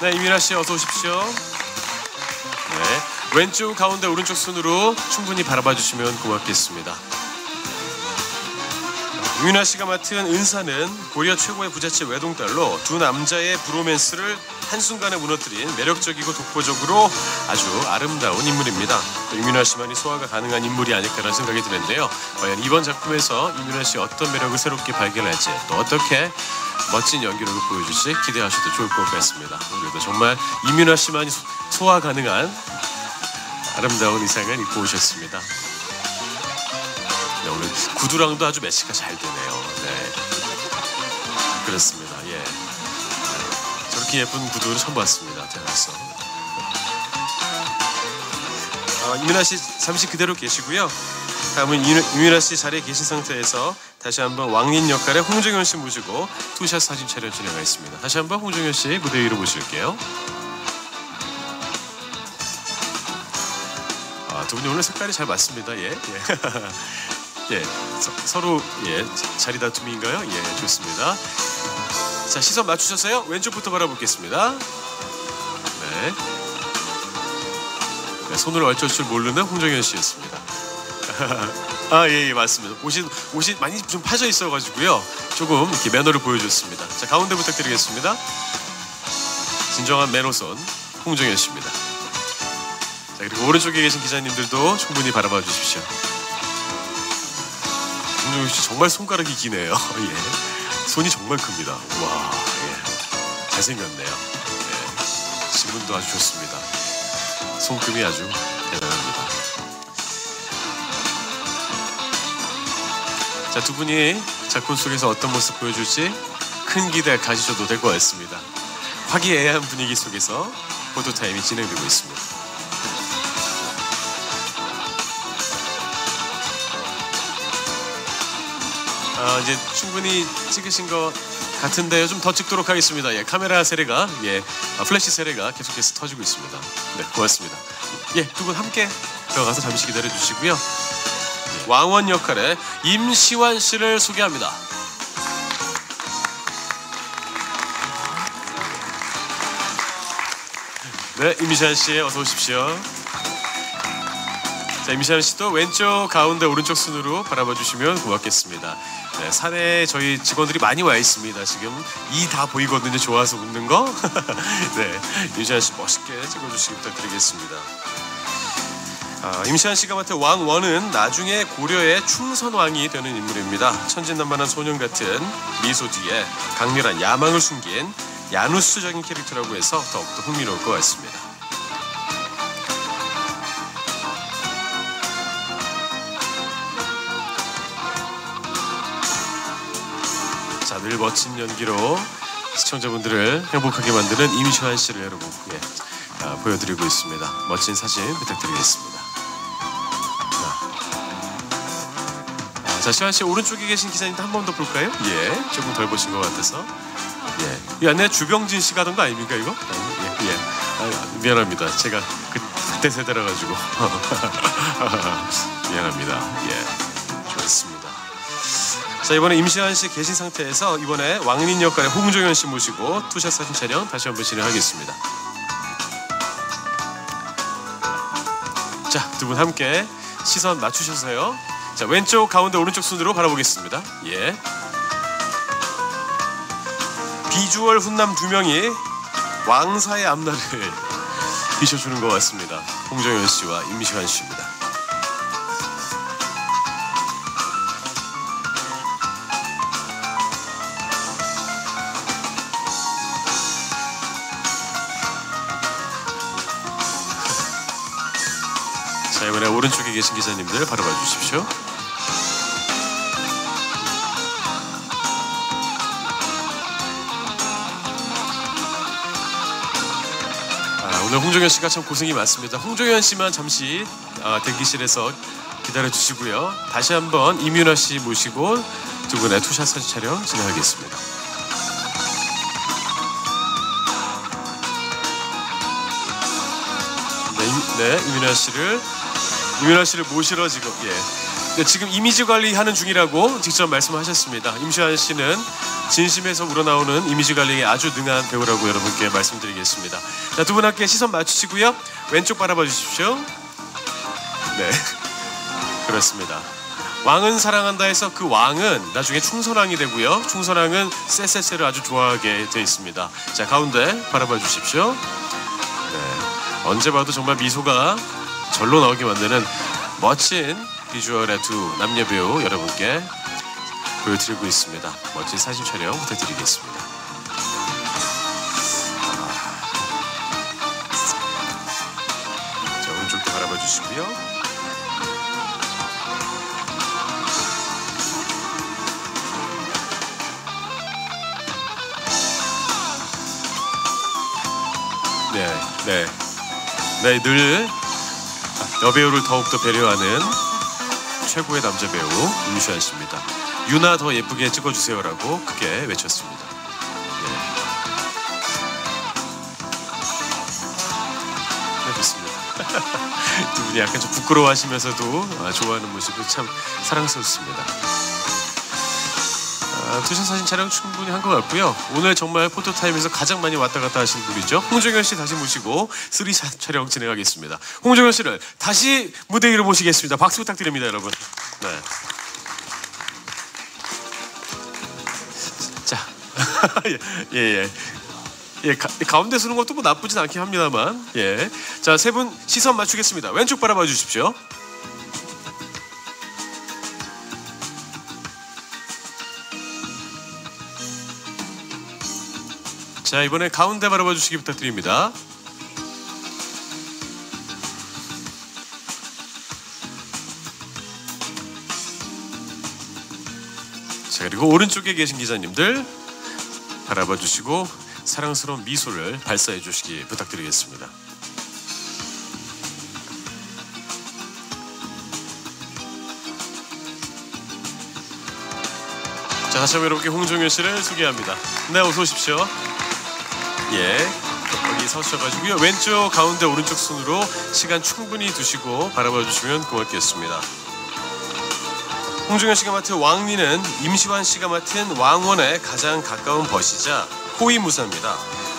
네, 이민아 씨 어서 오십시오. 네, 왼쪽, 가운데, 오른쪽 손으로 충분히 바라봐 주시면 고맙겠습니다. 이민아 씨가 맡은 은사는 고려 최고의 부잣집 외동딸로 두 남자의 브로맨스를 한순간에 무너뜨린 매력적이고 독보적으로 아주 아름다운 인물입니다. 이민아 씨만이 소화가 가능한 인물이 아닐까라는 생각이 드는데요. 과연 이번 작품에서 이민아 씨 어떤 매력을 새롭게 발견할지, 또 어떻게 멋진 연기력을 보여줄지 기대하셔도 좋을 것 같습니다. 오늘도 정말 이민아 씨만이 소화 가능한 아름다운 의상을 입고 오셨습니다. 네, 오늘 구두랑도 아주 매치가 잘 되네요. 네, 그렇습니다. 예, 저렇게 예쁜 구두를 처음 봤습니다. 태어나서. 이민아 씨 잠시 그대로 계시고요. 다음은 이민아 씨 자리에 계신 상태에서 다시 한번 왕인 역할의 홍정현 씨 모시고 투샷 사진 촬영 진행하겠습니다. 다시 한번 홍정현 씨 무대 위로 모실게요. 두 분이 오늘 색깔이 잘 맞습니다. 예. 예, 서로 예 자리 다툼인가요? 예, 좋습니다. 자, 시선 맞추셨어요? 왼쪽부터 바라보겠습니다. 네. 네, 손을 얼쩔 줄 모르는 홍정현 씨였습니다. 예, 맞습니다. 옷이 많이 좀 파져 있어가지고요. 조금 이렇게 매너를 보여줬습니다. 자, 가운데 부탁드리겠습니다. 진정한 매너손 홍정현 씨입니다. 자, 그리고 오른쪽에 계신 기자님들도 충분히 바라봐 주십시오. 홍정현 씨 정말 손가락이 기네요. 예, 손이 정말 큽니다. 와, 예, 잘생겼네요. 예, 신분도 아주 좋습니다. 손금이 아주 대단합니다. 자, 두 분이 작품 속에서 어떤 모습 보여줄지 큰 기대 가지셔도 될 것 같습니다. 화기애애한 분위기 속에서 포토타임이 진행되고 있습니다. 이제 충분히 찍으신 것 같은데요. 좀 더 찍도록 하겠습니다. 예, 카메라 세례가, 플래시 세례가 계속해서 터지고 있습니다. 네, 고맙습니다. 예, 두 분 함께 들어가서 잠시 기다려 주시고요. 왕원 역할의 임시완 씨를 소개합니다. 네, 임시완 씨 어서 오십시오. 자, 임시완 씨도 왼쪽, 가운데, 오른쪽 순으로 바라봐 주시면 고맙겠습니다. 네, 산에 저희 직원들이 많이 와 있습니다. 지금 이 다 보이거든요. 좋아서 웃는 거. 네, 임시완 씨 멋있게 찍어주시기 부탁드리겠습니다. 임시완 씨가 맡은 왕원은 나중에 고려의 충선왕이 되는 인물입니다. 천진난만한 소년 같은 미소 뒤에 강렬한 야망을 숨긴 야누스적인 캐릭터라고 해서 더욱더 흥미로울 것 같습니다. 자, 늘 멋진 연기로 시청자분들을 행복하게 만드는 임시완 씨를 여러분께 보여드리고 있습니다. 멋진 사진 부탁드리겠습니다. 자, 시완 씨 오른쪽에 계신 기자님도 한 번 더 볼까요? 예, 조금 덜 보신 것 같아서. 예, 이 안에 주병진 씨가 하던 거 아닙니까 이거? 예. 미안합니다. 제가 그때 세대라 가지고 미안합니다. 예, 좋습니다. 자, 이번에 임시완 씨 계신 상태에서 이번에 왕인 역할의 홍정현 씨 모시고 투샷 사진 촬영 다시 한번 진행하겠습니다. 자, 두 분 함께 시선 맞추셔서요. 자, 왼쪽, 가운데, 오른쪽 순으로 바라보겠습니다. 예. 비주얼 훈남 두 명이 왕사의 앞날을 비춰주는 것 같습니다. 홍정현 씨와 임시완 씨입니다. 자, 이번에 오른쪽에 계신 기자님들 바라봐 주십시오. 오늘 홍정현 씨가 참 고생이 많습니다. 홍정현 씨만 잠시 대기실에서 기다려 주시고요. 다시 한번 이민아 씨 모시고 두 분의 투샷 사진 촬영 진행하겠습니다. 네, 이민아 씨를 모시러 지금 네, 지금 이미지 관리하는 중이라고 직접 말씀하셨습니다. 임시완 씨는 진심에서 우러나오는 이미지 관리에 아주 능한 배우라고 여러분께 말씀드리겠습니다. 자, 두 분 함께 시선 맞추시고요. 왼쪽 바라봐 주십시오. 네, 그렇습니다. 왕은 사랑한다 해서 그 왕은 나중에 충선왕이 되고요. 충선왕은 쎄쎄쎄를 아주 좋아하게 돼 있습니다. 자, 가운데 바라봐 주십시오. 네, 언제 봐도 정말 미소가 절로 나오게 만드는 멋진 비주얼의 두 남녀 배우 여러분께 보여드리고 있습니다. 멋진 사진 촬영 부탁드리겠습니다. 자, 오른쪽도 바라봐 주시고요. 네, 늘 여배우를 더욱더 배려하는 최고의 남자 배우 임시완 씨입니다. 유나 더 예쁘게 찍어주세요라고 크게 외쳤습니다. 네, 좋습니다. 두 분이 약간 좀 부끄러워하시면서도 좋아하는 모습이 참 사랑스럽습니다. 투샷 사진 촬영 충분히 한 것 같고요. 오늘 정말 포토타임에서 가장 많이 왔다 갔다 하시는 분이죠. 홍정현 씨 다시 모시고 3샷 촬영 진행하겠습니다. 홍정현 씨를 다시 무대 위로 모시겠습니다. 박수 부탁드립니다, 여러분. 네. 자, 예. 가운데 서는 것도 뭐 나쁘진 않긴 합니다만, 예. 자, 세 분 시선 맞추겠습니다. 왼쪽 바라봐 주십시오. 자, 이번에 가운데 바라봐 주시기 부탁드립니다. 자, 그리고 오른쪽에 계신 기자님들 바라봐 주시고 사랑스러운 미소를 발사해 주시기 부탁드리겠습니다. 자, 다시 한번 여러분께 홍정현 씨를 소개합니다. 네, 어서 오십시오. 예, 여기 서주셔가지고요. 왼쪽, 가운데, 오른쪽 손으로 시간 충분히 두시고 바라봐 주시면 고맙겠습니다. 홍정현 씨가 맡은 왕리는 임시완 씨가 맡은 왕원에 가장 가까운 벗이자 호위무사입니다.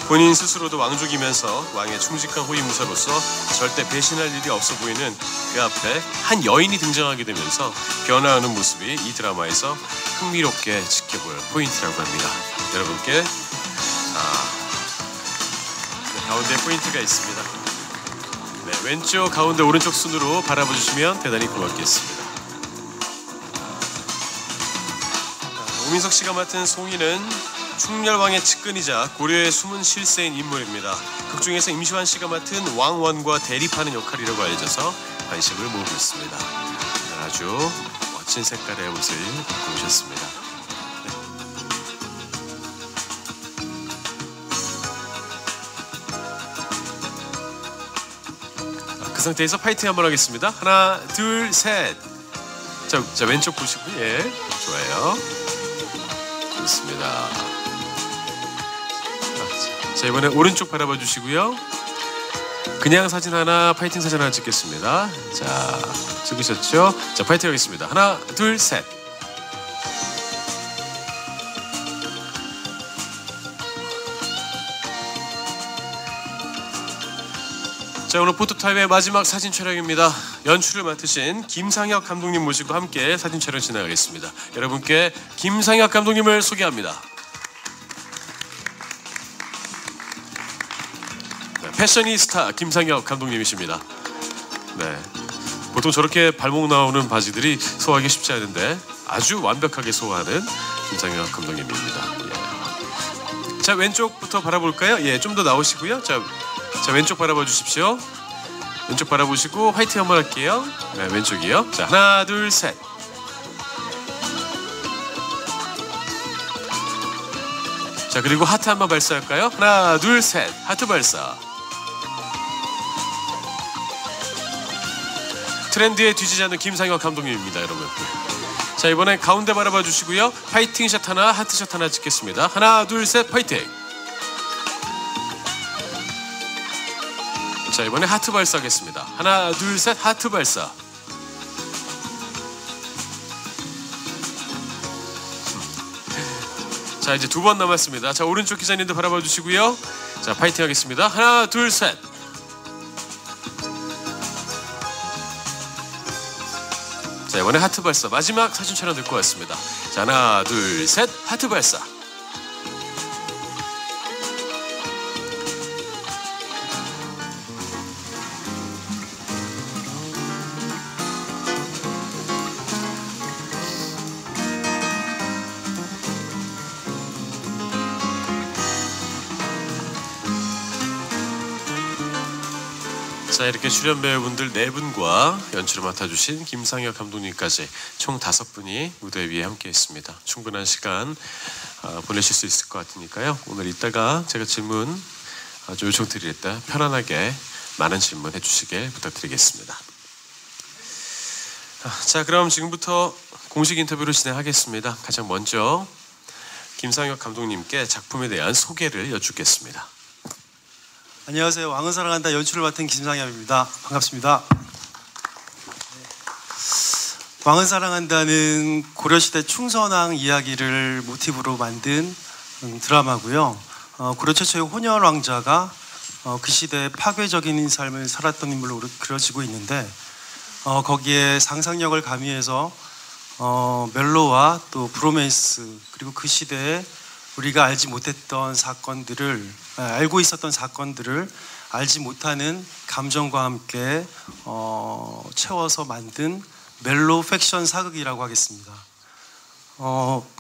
본인 스스로도 왕족이면서 왕의 충직한 호위무사로서 절대 배신할 일이 없어 보이는 그 앞에 한 여인이 등장하게 되면서 변화하는 모습이 이 드라마에서 흥미롭게 지켜볼 포인트라고 합니다. 여러분께 가운데 포인트가 있습니다. 네, 왼쪽, 가운데, 오른쪽 순으로 바라봐 주시면 대단히 고맙겠습니다. 오민석 씨가 맡은 송이는 충렬왕의 측근이자 고려의 숨은 실세인 인물입니다. 극중에서 임시완 씨가 맡은 왕원과 대립하는 역할이라고 알려져서 관심을 모으고 있습니다. 아주 멋진 색깔의 옷을 입고 오셨습니다. 그 상태에서 파이팅 한번 하겠습니다. 하나, 둘, 셋. 자, 왼쪽 보시고, 예, 좋아요. 좋습니다. 자, 이번에 오른쪽 바라봐 주시고요. 그냥 사진 하나, 파이팅 사진 하나 찍겠습니다. 자, 찍으셨죠? 자, 파이팅 하겠습니다. 하나, 둘, 셋. 자, 오늘 포토타임의 마지막 사진 촬영입니다. 연출을 맡으신 김상혁 감독님 모시고 함께 사진 촬영 진행하겠습니다. 여러분께 김상혁 감독님을 소개합니다. 네, 패셔니스타 김상혁 감독님이십니다. 네, 보통 저렇게 발목 나오는 바지들이 소화하기 쉽지 않은데 아주 완벽하게 소화하는 김상혁 감독님입니다. 예. 자, 왼쪽부터 바라볼까요? 예, 좀 더 나오시고요. 자, 왼쪽 바라봐 주십시오. 왼쪽 바라보시고 화이팅 한번 할게요. 네, 왼쪽이요. 자, 하나, 둘, 셋. 자, 그리고 하트 한번 발사할까요? 하나, 둘, 셋. 하트 발사. 트렌드에 뒤지지 않는 김상혁 감독님입니다, 여러분. 자, 이번엔 가운데 바라봐 주시고요. 파이팅 샷 하나, 하트 샷 하나 찍겠습니다. 하나, 둘, 셋. 파이팅. 자, 이번에 하트 발사하겠습니다. 하나, 둘, 셋. 하트 발사. 자, 이제 2번 남았습니다. 자, 오른쪽 기자님도 바라봐 주시고요. 자, 파이팅 하겠습니다. 하나, 둘, 셋. 자, 이번에 하트 발사 마지막 사진 촬영 듣고 왔습니다. 자, 하나, 둘, 셋. 하트 발사. 자, 이렇게 출연 배우분들 4분과 연출을 맡아주신 김상혁 감독님까지 총 5분이 무대 위에 함께했습니다. 충분한 시간 보내실 수 있을 것 같으니까요. 오늘 이따가 제가 질문 아주 요청드릴 때 편안하게 많은 질문 해주시길 부탁드리겠습니다. 자, 그럼 지금부터 공식 인터뷰를 진행하겠습니다. 가장 먼저 김상혁 감독님께 작품에 대한 소개를 여쭙겠습니다. 안녕하세요. 왕은 사랑한다 연출을 맡은 김상엽입니다. 반갑습니다. 왕은 사랑한다는 고려시대 충선왕 이야기를 모티브로 만든 드라마고요. 고려 최초의 혼혈 왕자가 그 시대의 파괴적인 삶을 살았던 인물로 그려지고 있는데 거기에 상상력을 가미해서 멜로와 또 브로맨스 그리고 그 시대에 우리가 알지 못했던 사건들을 알고 있었던 사건들을 알지 못하는 감정과 함께 채워서 만든 멜로 팩션 사극이라고 하겠습니다.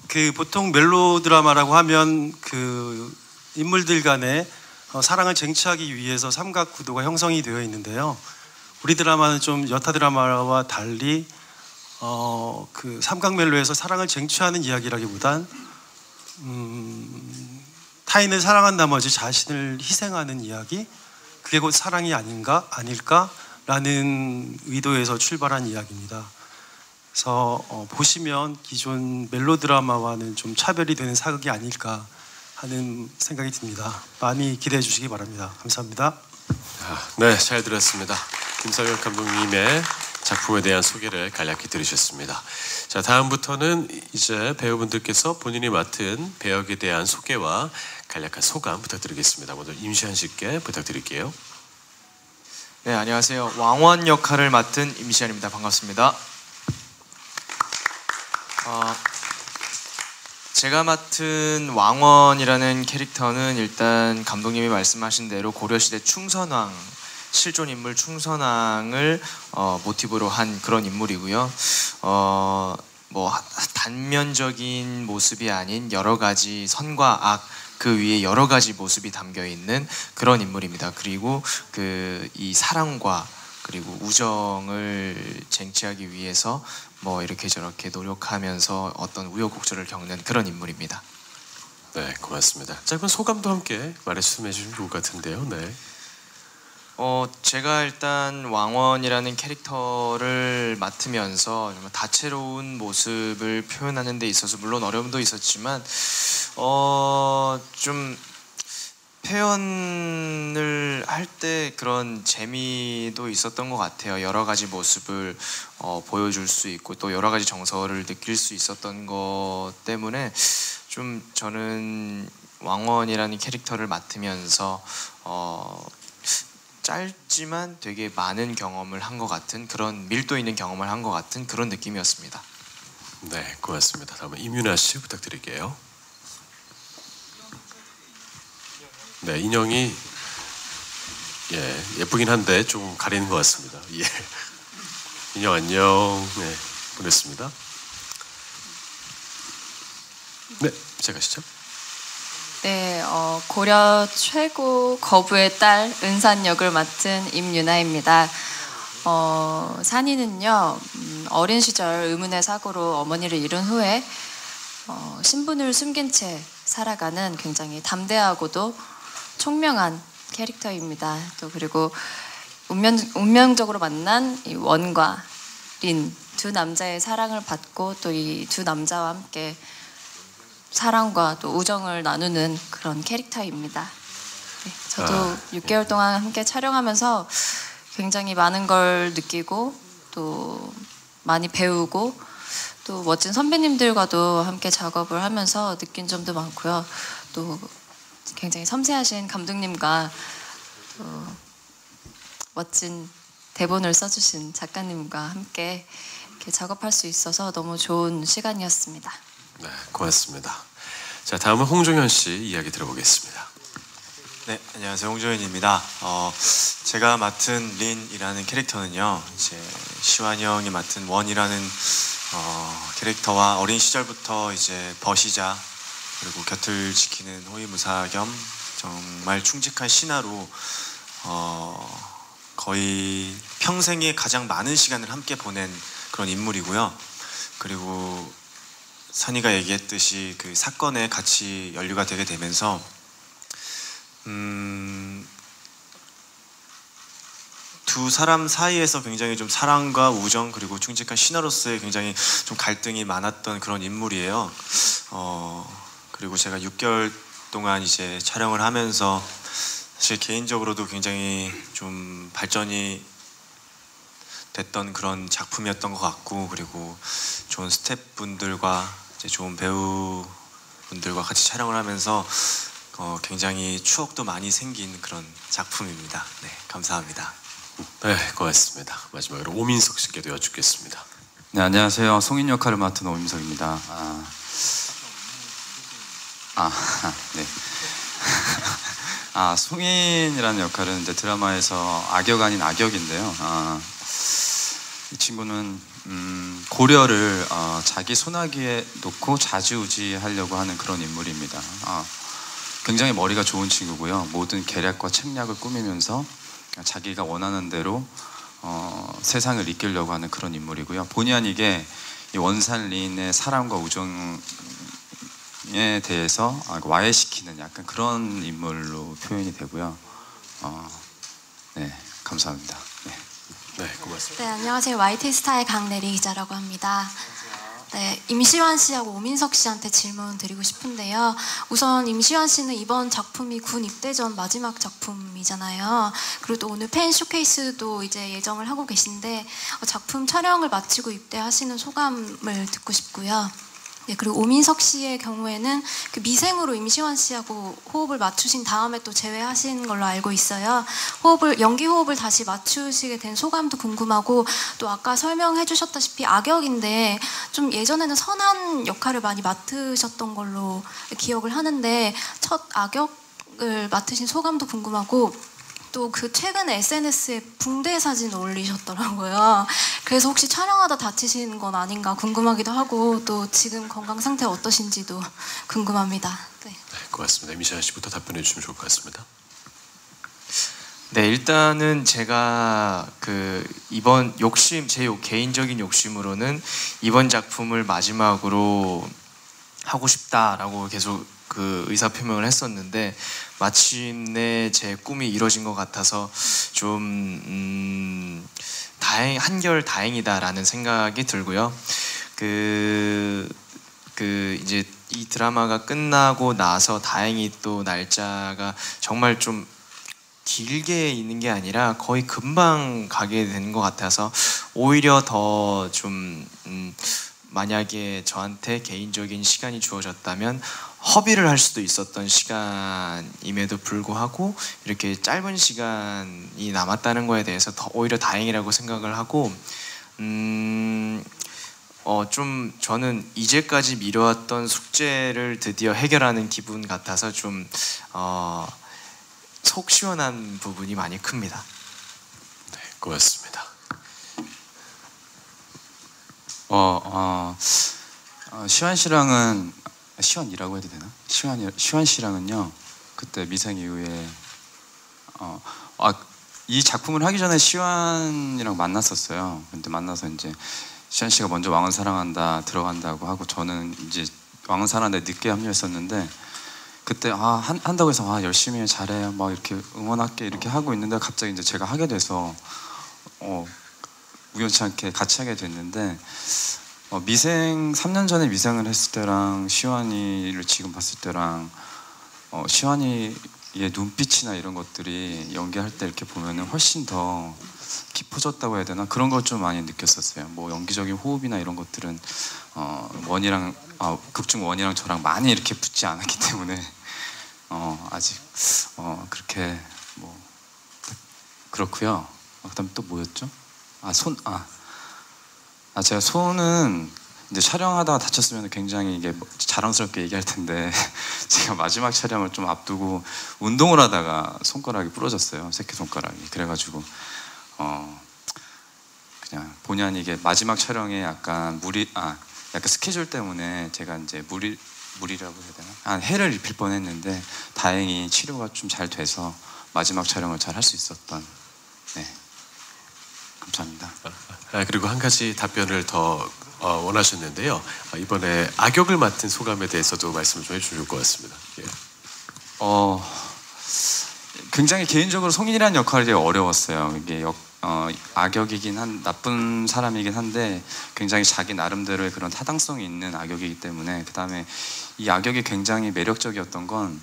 그 보통 멜로 드라마라고 하면 그 인물들 간의 사랑을 쟁취하기 위해서 삼각 구도가 형성이 되어 있는데요. 우리 드라마는 좀 여타 드라마와 달리 그 삼각 멜로에서 사랑을 쟁취하는 이야기라기보단 타인을 사랑한 나머지 자신을 희생하는 이야기, 그게 곧 사랑이 아닐까라는 의도에서 출발한 이야기입니다. 그래서 보시면 기존 멜로드라마와는 좀 차별이 되는 사극이 아닐까 하는 생각이 듭니다. 많이 기대해 주시기 바랍니다. 감사합니다. 네, 잘 들었습니다. 김상혁 감독님의 작품에 대한 소개를 간략히 들으셨습니다. 자, 다음부터는 이제 배우분들께서 본인이 맡은 배역에 대한 소개와 간략한 소감 부탁드리겠습니다. 먼저 임시한 씨께 부탁드릴게요. 네, 안녕하세요. 왕원 역할을 맡은 임시한입니다. 반갑습니다. 제가 맡은 왕원이라는 캐릭터는 일단 감독님이 말씀하신 대로 고려시대 충선왕, 실존 인물 충선왕을 모티브로 한 그런 인물이고요. 뭐 단면적인 모습이 아닌 여러 가지 선과 악, 그 위에 여러 가지 모습이 담겨 있는 그런 인물입니다. 그리고 이 사랑과 그리고 우정을 쟁취하기 위해서 뭐 이렇게 저렇게 노력하면서 어떤 우여곡절을 겪는 그런 인물입니다. 네, 고맙습니다. 짧은 소감도 함께 말씀해 주시면 좋을 것 같은데요. 네. 제가 일단 왕원이라는 캐릭터를 맡으면서 정말 다채로운 모습을 표현하는 데 있어서 물론 어려움도 있었지만 좀 표현을 할 때 그런 재미도 있었던 것 같아요. 여러 가지 모습을 보여줄 수 있고 또 여러 가지 정서를 느낄 수 있었던 것 때문에 좀 저는 왕원이라는 캐릭터를 맡으면서 짧지만 되게 많은 경험을 한 것 같은 그런 밀도 있는 경험을 한 것 같은 그런 느낌이었습니다. 네, 고맙습니다. 다음은 임윤아 씨 부탁드릴게요. 네, 인형이 예쁘긴 한데 좀 가리는 것 같습니다. 예. 인형 안녕. 네, 보냈습니다. 네, 시작하시죠. 네, 고려 최고 거부의 딸 은산 역을 맡은 임유나입니다. 산이는요, 어린 시절 의문의 사고로 어머니를 잃은 후에 신분을 숨긴 채 살아가는 굉장히 담대하고도 총명한 캐릭터입니다. 또 그리고 운명적으로 만난 이 원과 린 두 남자의 사랑을 받고 또 이 두 남자와 함께 사랑과 또 우정을 나누는 그런 캐릭터입니다. 네, 저도 6개월 동안 함께 촬영하면서 굉장히 많은 걸 느끼고 또 많이 배우고 또 멋진 선배님들과도 함께 작업을 하면서 느낀 점도 많고요. 또 굉장히 섬세하신 감독님과 멋진 대본을 써주신 작가님과 함께 이렇게 작업할 수 있어서 너무 좋은 시간이었습니다. 네, 고맙습니다. 자, 다음은 홍종현 씨 이야기 들어보겠습니다. 네, 안녕하세요. 홍종현입니다. 제가 맡은 린이라는 캐릭터는요, 이제 시완이 형이 맡은 원이라는 캐릭터와 어린 시절부터 이제 버시자 그리고 곁을 지키는 호위무사 겸 정말 충직한 신하로 거의 평생에 가장 많은 시간을 함께 보낸 그런 인물이고요. 그리고 선이가 얘기했듯이 그 사건에 같이 연루가 되게 되면서 두 사람 사이에서 굉장히 좀 사랑과 우정 그리고 충직한 신하로서의 굉장히 좀 갈등이 많았던 그런 인물이에요. 그리고 제가 6개월 동안 이제 촬영을 하면서 사실 개인적으로도 굉장히 좀 발전이 됐던 그런 작품이었던 것 같고, 그리고 좋은 스태프분들과 이제 좋은 배우분들과 같이 촬영을 하면서 굉장히 추억도 많이 생긴 그런 작품입니다. 네, 감사합니다. 네, 고맙습니다. 마지막으로 오민석 씨께도 여쭙겠습니다. 네, 안녕하세요. 송인 역할을 맡은 오민석입니다. 네. 송인이라는 역할은 이제 드라마에서 악역 아닌 악역인데요. 이 친구는 고려를 자기 소나기에 놓고 좌지우지하려고 하는 그런 인물입니다. 굉장히 머리가 좋은 친구고요. 모든 계략과 책략을 꾸미면서 자기가 원하는 대로 세상을 이끌려고 하는 그런 인물이고요. 본의 아니게 이 원산린의 사랑과 우정에 대해서 와해시키는 약간 그런 인물로 표현이 되고요. 네, 감사합니다. 네. 네, 고맙습니다. 네, 안녕하세요. YT스타의 강내리 기자라고 합니다. 네, 임시완 씨하고 오민석 씨한테 질문 드리고 싶은데요. 우선 임시완 씨는 이번 작품이 군 입대 전 마지막 작품이잖아요. 그리고 또 오늘 팬 쇼케이스도 이제 예정을 하고 계신데 작품 촬영을 마치고 입대하시는 소감을 듣고 싶고요. 네, 그리고 오민석 씨의 경우에는 그 미생으로 임시완 씨하고 호흡을 맞추신 다음에 또 재회하신 걸로 알고 있어요. 연기 호흡을 다시 맞추시게 된 소감도 궁금하고, 또 아까 설명해 주셨다시피 악역인데 좀 예전에는 선한 역할을 많이 맡으셨던 걸로 기억을 하는데 첫 악역을 맡으신 소감도 궁금하고, 또 그 최근에 SNS에 붕대 사진 올리셨더라고요. 그래서 혹시 촬영하다 다치신 건 아닌가 궁금하기도 하고, 또 지금 건강 상태 어떠신지도 궁금합니다. 네. 네, 고맙습니다. 임시완 씨부터 답변해 주시면 좋을 것 같습니다. 네, 일단은 제가 이번 제 개인적인 욕심으로는 이번 작품을 마지막으로 하고 싶다라고 계속 의사 표명을 했었는데 마침내 제 꿈이 이루어진 것 같아서 좀 한결 다행이다라는 생각이 들고요. 이제 이 드라마가 끝나고 나서 다행히 또 날짜가 정말 좀 길게 있는 게 아니라 거의 금방 가게 되는 것 같아서 오히려 더 좀 만약에 저한테 개인적인 시간이 주어졌다면 허비를 할 수도 있었던 시간임에도 불구하고 이렇게 짧은 시간이 남았다는 거에 대해서 오히려 다행이라고 생각을 하고, 좀 저는 이제까지 미뤄왔던 숙제를 드디어 해결하는 기분 같아서 좀 속 시원한 부분이 많이 큽니다. 네, 고맙습니다. 시완 씨랑은 시완이라고 해도 되나? 시완 씨랑은요, 그때 미생 이후에 이 작품을 하기 전에 시완이랑 만났었어요. 근데 만나서 이제 시완 씨가 먼저 왕은 사랑한다 들어간다고 하고 저는 이제 왕은 사랑한다 늦게 합류했었는데, 그때 한다고 해서 열심히 해, 잘해, 막 이렇게 응원할게 이렇게 하고 있는데 갑자기 이제 제가 하게 돼서 우연치 않게 같이 하게 됐는데, 미생 3년 전에 미생을 했을 때랑 시완이를 지금 봤을 때랑 시완이 이게 눈빛이나 이런 것들이 연기할 때 이렇게 보면은 훨씬 더 깊어졌다고 해야 되나 그런 걸 좀 많이 느꼈었어요. 뭐 연기적인 호흡이나 이런 것들은 극중 원이랑 저랑 많이 이렇게 붙지 않았기 때문에 아직 그렇게 뭐 그렇고요. 그다음 또 뭐였죠? 제가 손은 이제 촬영하다가 다쳤으면 굉장히 이게 자랑스럽게 얘기할 텐데 제가 마지막 촬영을 좀 앞두고 운동을 하다가 손가락이 부러졌어요. 새끼손가락이. 그래가지고 그냥 본의 아니게 마지막 촬영에 약간 약간 스케줄 때문에 제가 이제 물이라고 해야 되나? 해를 입힐 뻔했는데 다행히 치료가 좀 잘 돼서 마지막 촬영을 잘 할 수 있었던. 네, 감사합니다. 그리고 한 가지 답변을 더 원하셨는데요. 이번에 악역을 맡은 소감에 대해서도 말씀을 좀 해주실 것 같습니다. 예. 굉장히 개인적으로 송인이라는 역할이 되게 어려웠어요. 이게 악역이긴 나쁜 사람이긴 한데 굉장히 자기 나름대로의 그런 타당성이 있는 악역이기 때문에 그다음에 이 악역이 굉장히 매력적이었던 건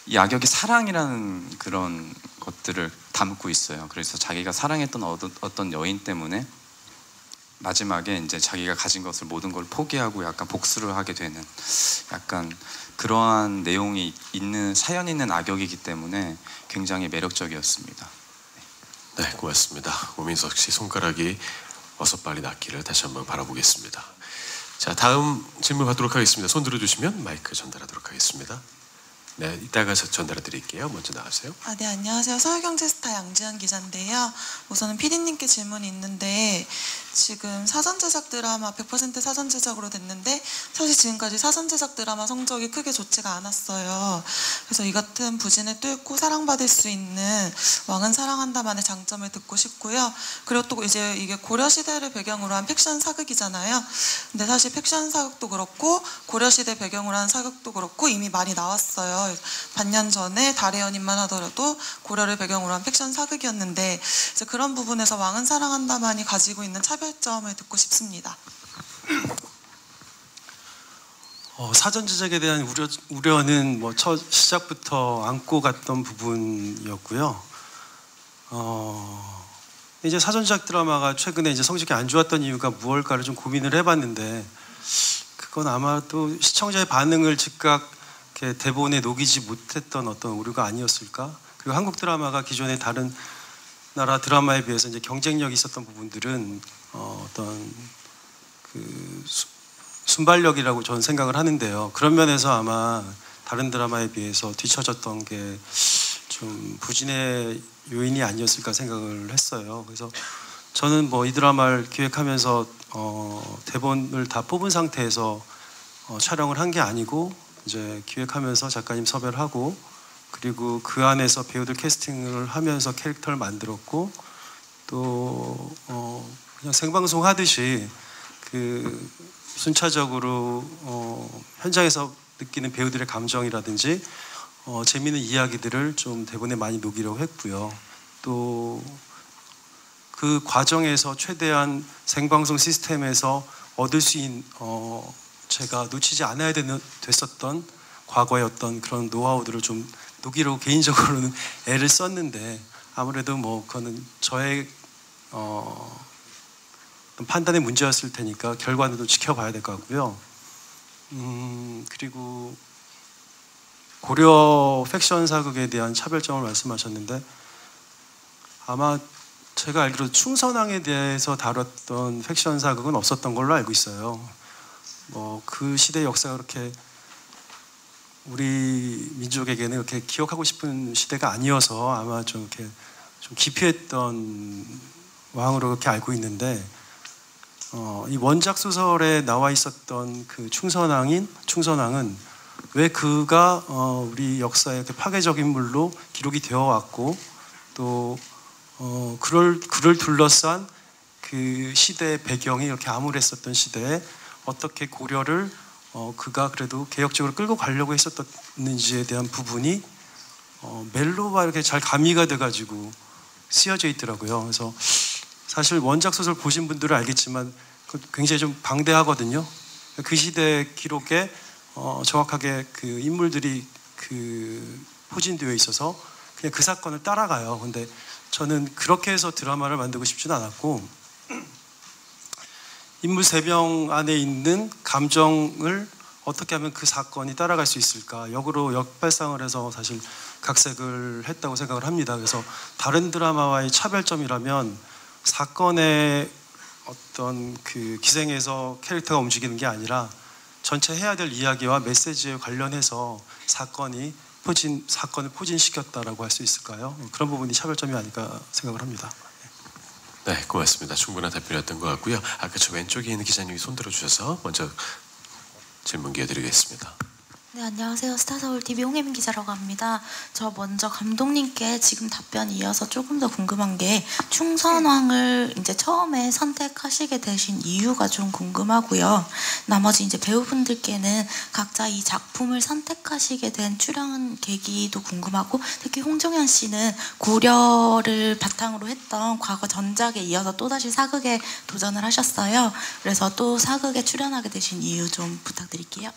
이 악역이 사랑이라는 그런 것들을 담고 있어요. 그래서 자기가 사랑했던 어떤 여인 때문에 마지막에 이제 자기가 가진 것을 모든 걸 포기하고 약간 복수를 하게 되는 약간 그러한 내용이 있는 사연 있는 악역이기 때문에 굉장히 매력적이었습니다. 네, 고맙습니다. 오민석 씨 손가락이 어서 빨리 낫기를 다시 한번 바라보겠습니다. 자, 다음 질문 받도록 하겠습니다. 손 들어주시면 마이크 전달하도록 하겠습니다. 네, 이따가 전달해 드릴게요. 먼저 나가세요. 네, 안녕하세요. 서울경제스타 양지연 기자인데요. 우선은 PD님께 질문이 있는데 지금 사전 제작 드라마 100% 사전 제작으로 됐는데 사실 지금까지 사전 제작 드라마 성적이 크게 좋지가 않았어요. 그래서 이 같은 부진을 뚫고 사랑받을 수 있는 왕은 사랑한다만의 장점을 듣고 싶고요. 그리고 또 이제 이게 고려시대를 배경으로 한 픽션 사극이잖아요. 근데 사실 픽션 사극도 그렇고 고려시대 배경으로 한 사극도 그렇고 이미 많이 나왔어요. 반년 전에 달의 연인만 하더라도 고려를 배경으로 한 픽션 사극이었는데 이제 그런 부분에서 왕은 사랑한다만이 가지고 있는 차별점을 듣고 싶습니다. 사전 제작에 대한 우려는 뭐 첫 시작부터 안고 갔던 부분이었고요. 이제 사전 제작 드라마가 최근에 이제 성적이 안 좋았던 이유가 무엇일까를 좀 고민을 해봤는데 그건 아마도 시청자의 반응을 즉각 이렇게 대본에 녹이지 못했던 어떤 오류가 아니었을까? 그리고 한국 드라마가 기존의 다른 나라 드라마에 비해서 이제 경쟁력이 있었던 부분들은 어떤 그 순발력이라고 저는 생각을 하는데요. 그런 면에서 아마 다른 드라마에 비해서 뒤처졌던 게 좀 부진의 요인이 아니었을까 생각을 했어요. 그래서 저는 뭐 이 드라마를 기획하면서 대본을 다 뽑은 상태에서 촬영을 한 게 아니고 이제 기획하면서 작가님 섭외를 하고 그리고 그 안에서 배우들 캐스팅을 하면서 캐릭터를 만들었고 또 그냥 생방송 하듯이 그 순차적으로 현장에서 느끼는 배우들의 감정이라든지 재미있는 이야기들을 좀 대본에 많이 녹이려고 했고요. 또 그 과정에서 최대한 생방송 시스템에서 얻을 수 있는 제가 놓치지 않아야 됐었던 과거의 어떤 그런 노하우들을 좀 녹이려고 개인적으로는 애를 썼는데 아무래도 뭐 그거는 저의 판단의 문제였을 테니까 결과는 좀 지켜봐야 될 것 같고요. 그리고 고려 팩션 사극에 대한 차별점을 말씀하셨는데 아마 제가 알기로 충선왕에 대해서 다뤘던 팩션 사극은 없었던 걸로 알고 있어요. 뭐 그 시대 역사가 그렇게 우리 민족에게는 이렇게 기억하고 싶은 시대가 아니어서 아마 좀 이렇게 좀 기피했던 왕으로 그렇게 알고 있는데 이 원작 소설에 나와 있었던 그 충선왕은 왜 그가 우리 역사의 파괴적 인물로 기록이 되어 왔고 또 그를 둘러싼 그 시대의 배경이 이렇게 암울했었던 시대에 어떻게 고려를 그가 그래도 개혁적으로 끌고 가려고 했었는지에 대한 부분이 멜로가 이렇게 잘 가미가 돼가지고 쓰여져 있더라고요. 그래서 사실 원작 소설 보신 분들은 알겠지만 굉장히 좀 방대하거든요. 그 시대 기록에 정확하게 그 인물들이 포진되어 있어서 그냥 그 사건을 따라가요. 근데 저는 그렇게 해서 드라마를 만들고 싶지는 않았고, 인물 3명 안에 있는 감정을 어떻게 하면 그 사건이 따라갈 수 있을까, 역으로 역발상을 해서 사실 각색을 했다고 생각을 합니다. 그래서 다른 드라마와의 차별점이라면 사건의 어떤 기생에서 캐릭터가 움직이는 게 아니라 전체 해야 될 이야기와 메시지에 관련해서 사건을 포진시켰다라고 할 수 있을까요? 그런 부분이 차별점이 아닐까 생각을 합니다. 네, 고맙습니다. 충분한 답변이었던 것 같고요. 아까 저 왼쪽에 있는 기자님이 손 들어주셔서 먼저 질문 기회드리겠습니다. 네, 안녕하세요. 스타서울TV 홍혜민 기자라고 합니다. 저 먼저 감독님께 지금 답변 이어서 조금 더 궁금한 게 충선왕을 이제 처음에 선택하시게 되신 이유가 좀 궁금하고요. 나머지 이제 배우분들께는 각자 이 작품을 선택하시게 된 출연 계기도 궁금하고, 특히 홍종현 씨는 고려를 바탕으로 했던 과거 전작에 이어서 또다시 사극에 도전을 하셨어요. 그래서 또 사극에 출연하게 되신 이유 좀 부탁드릴게요.